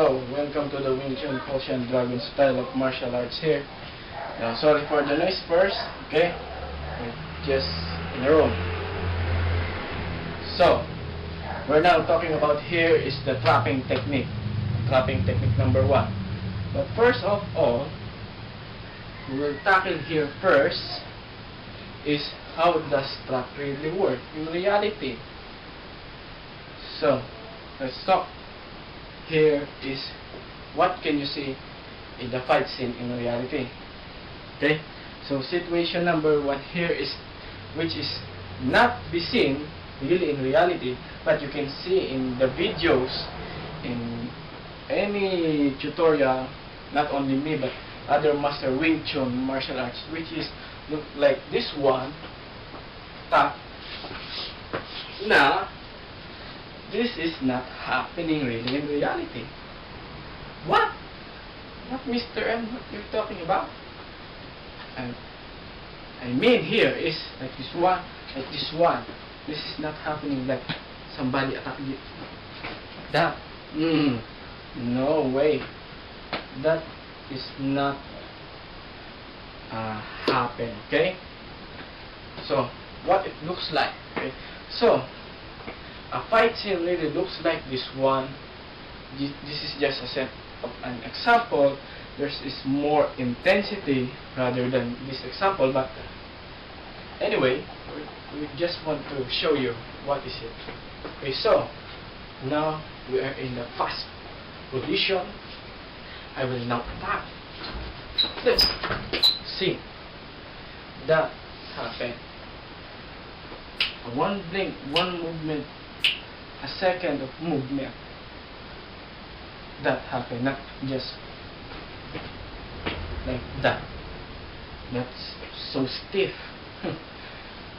So, welcome to the Wing Chun Foshan Dragon style of martial arts here. Sorry for the noise first, okay? We're just in a room. So, we're now talking about here is the trapping technique. Trapping technique number 1. But first of all, we will tackle here first is how does trap really work in reality. So, let's talk. Here is what can you see in the fight scene in reality. Okay, so situation number 1 here is which is not be seen really in reality, but you can see in the videos, in any tutorial, not only me but other master Wing Chun martial arts, which is look like this one. Tap. Now, this is not happening really in reality. What? What, Mr. M? What you're talking about? And I mean here is like this one, like this one. This is not happening like somebody attack you. That. No way. That is not happen. Okay. So what it looks like. Okay. So a fight scene really looks like this one. This is just a set of an example. There's is more intensity rather than this example, but anyway, we just want to show you what is it. Okay, so now we are in the fast position. I will now tap. Let's see that happen. One blink, one movement, a second of movement. That happened, not just like that. That's so stiff.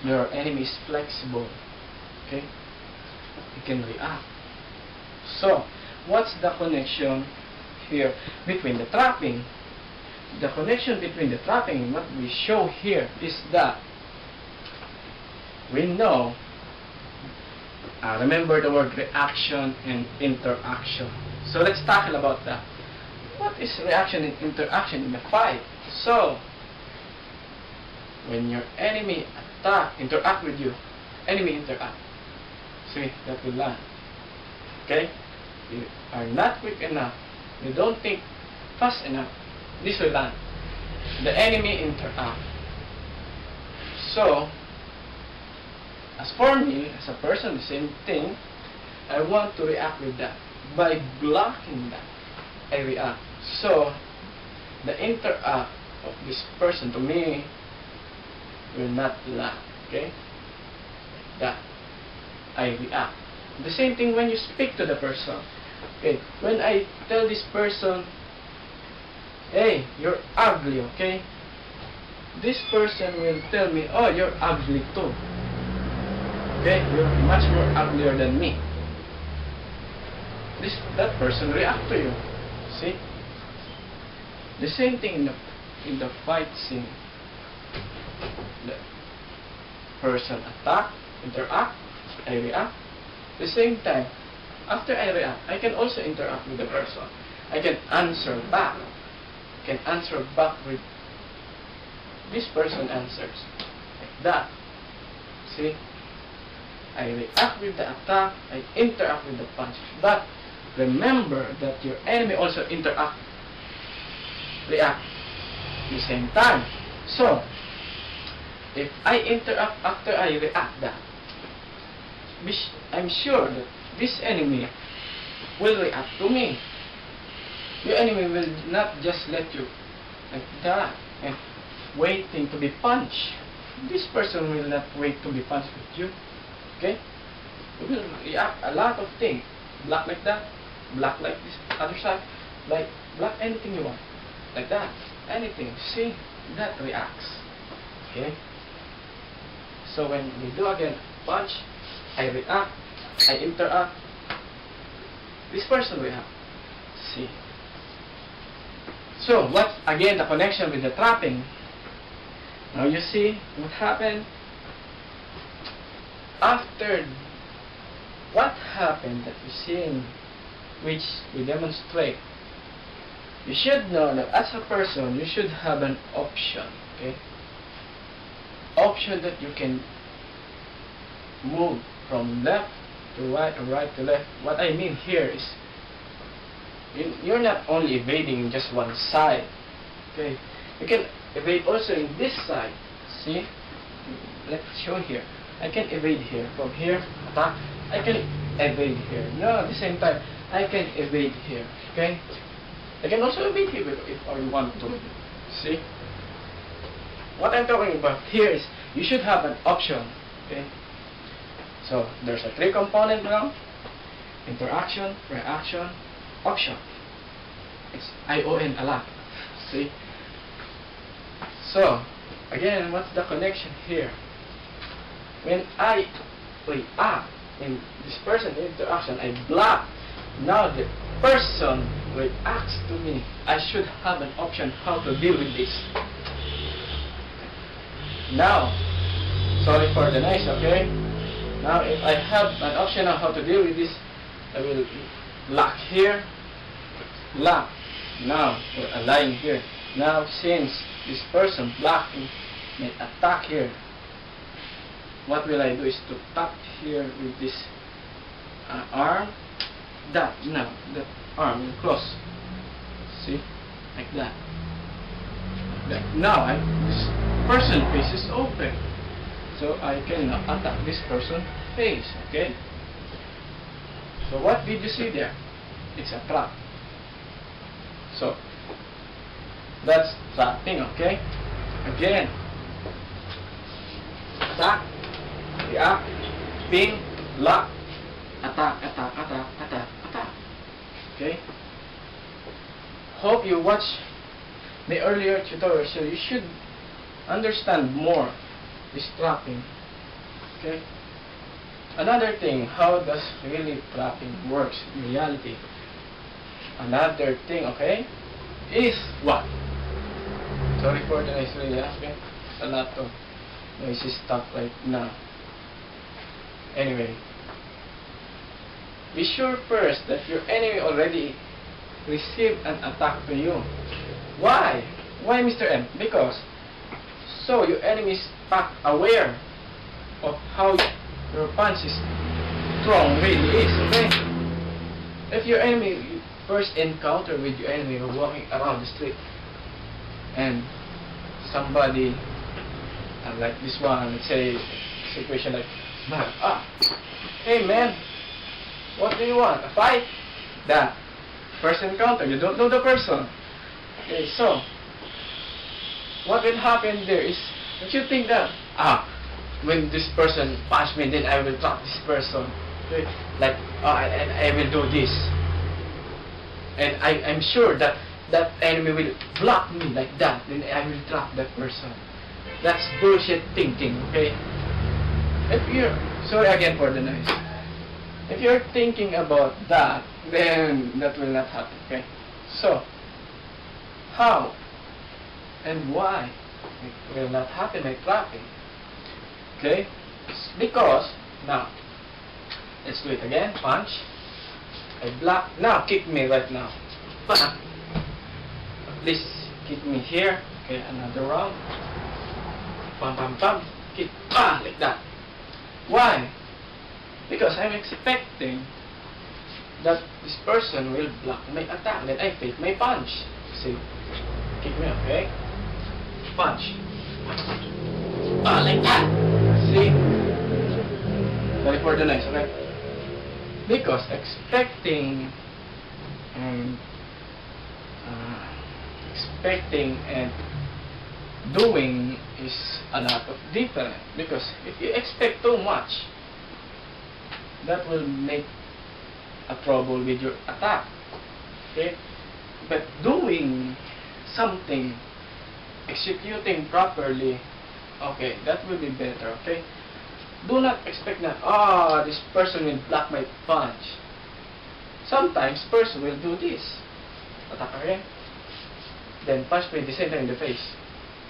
Your enemy is flexible. Okay? You can react. So, what's the connection here between the trapping? The connection between the trapping and what we show here is that we know, remember the word reaction and interaction. So let's tackle about that. What is reaction and interaction in the fight? So, when your enemy interact with you, enemy interact. See, that will land. Okay? You are not quick enough. You don't think fast enough. This will land. The enemy interact. So, as for me, as a person, the same thing, I want to react with that. By blocking that, I react. So, the interact of this person to me will not land. Okay? That. I react. The same thing when you speak to the person. Okay? When I tell this person, hey, you're ugly, okay? This person will tell me, oh, you're ugly too. Okay? You're much more uglier than me. That person react to you. See? The same thing in the fight scene. The person attack, interact, I react. The same time, after I react, I can also interact with the person. I can answer back. I can answer back with this person answers. Like that. See? I react with the attack, I interact with the punch. But remember that your enemy also react at the same time. So, if I interact after I react that, I'm sure that this enemy will react to me. Your enemy will not just let you like that and waiting to be punched. This person will not wait to be punched with you. Okay? You will react a lot of things. Block like that, block like this other side, like block anything you want. Like that. Anything. See? That reacts. Okay? So when we do again punch, I react, I interact, this person react. See? So what's again the connection with the trapping? Now you see what happened? After what happened that you see which we demonstrate, you should know that as a person, you should have an option, okay? Option that you can move from left to right or right to left. What I mean here is, you're not only evading just one side, okay? You can evade also in this side. See? Let's show here. I can evade here. From here, attack. I can evade here. No, at the same time, I can evade here. Okay? I can also evade here if I want to. See? What I'm talking about here is, you should have an option. Okay? So, there's a 3-component now. Interaction, reaction, option. It's ION a lot. See? So, again, what's the connection here? When I react in this person interaction, I block. Now the person reacts to me. I should have an option how to deal with this. Now, sorry for the noise, okay? Now, if I have an option on how to deal with this, I will lock here, lock. Now, we're aligning here. Now, since this person blocking may attack here, what will I do is to tap here with this arm. That arm will close. See, like that. Now this person face is open, so I can attack this person face. Okay. So what did you see there? It's a trap. So that's trapping. Okay. Again, attack, react, ping, lock, attack, attack, attack, attack, attack. Okay. Hope you watched the earlier tutorial, so you should understand more this trapping. Okay. Another thing, how does really trapping works in reality? Another thing, okay, is what? Sorry for the noise, really, okay? A lot of noisy stuff right now. Anyway, be sure first that your enemy already received an attack to you. Why? Why, Mr. M? Because so your enemy is back aware of how your punch is strong really is, okay? If your enemy, you first encounter with your enemy, you're walking around the street and somebody like this one, let's say situation like, hey man, what do you want? A fight? That first encounter, you don't know the person. Okay, so what will happen there is, if you think that when this person punch me, then I will trap this person, okay? Like and I will do this, and I'm sure that that enemy will block me like that, then I will trap that person. That's bullshit thinking, okay? If you're, sorry again for the noise. If you're thinking about that, then that will not happen, okay? So, how and why it will not happen by trapping? Okay? Because, now, let's do it again. Punch. I block. Now, kick me right now. Bam. Please kick me here. Okay, another round. Bam, bam, bam. Kick. Like that. Why? Because I'm expecting that this person will block my attack. Then I take my punch. See? Kick me, okay? Punch. Like that. See? Sorry for the noise, okay? Because expecting and doing is a lot of different. Because if you expect too much, that will make a trouble with your attack. Okay? But doing something, executing properly, okay, that will be better, okay? Do not expect that, this person will block my punch. Sometimes person will do this. Attack again. Then punch me at the same time in the face.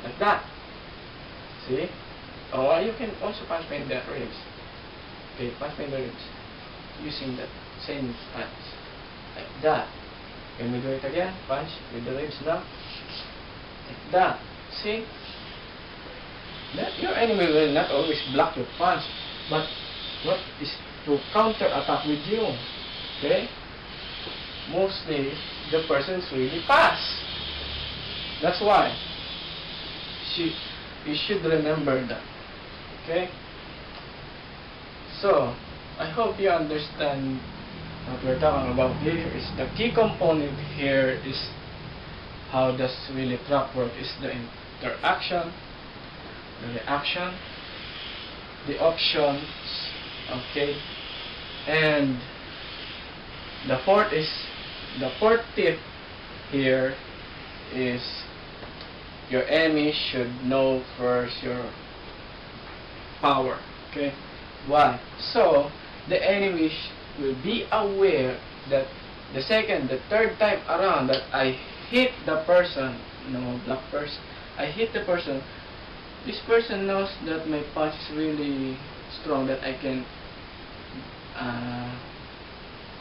Like that. See? Or you can also punch me in the ribs. Okay, punch me in the ribs. Using that same punch. like that. Can we do it again? Punch with the ribs now. Like that. See? That your enemy will not always block your punch, but what is to counter attack with you. Okay? Mostly the person is really fast. That's why you should remember that. Okay? So I hope you understand what we're talking about here. Is the key component here is how does really trap work is the interaction, the reaction, the options, okay, and the fourth tip here is your enemy should know first your power. Okay, why? So the enemy will be aware that the second, the third time around that I hit the person, no, block first, I hit the person, this person knows that my punch is really strong, that I can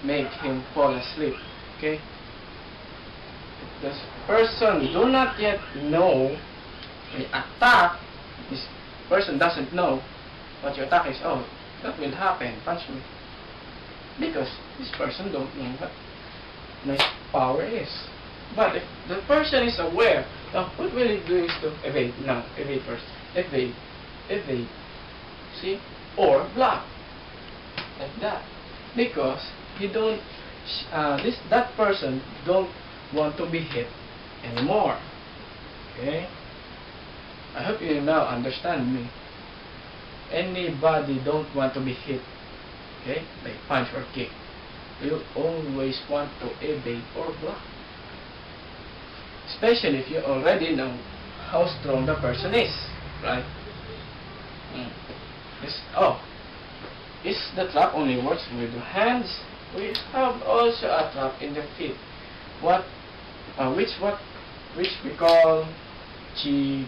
make him fall asleep. Okay? This person do not yet know the attack. This person doesn't know what your attack is. Oh, that will happen. Punch me. Because this person don't know what my power is. But if the person is aware, now what will he do is to evade. Now, evade first. Evade. Evade. See? Or block. Like that. Because he don't that person don't want to be hit anymore. Okay? I hope you now understand me. Anybody don't want to be hit, okay, by punch or kick. You always want to evade or block. Especially if you already know how strong the person is, right? Is the trap only works with the hands? We have also a trap in the feet. Which we call chi.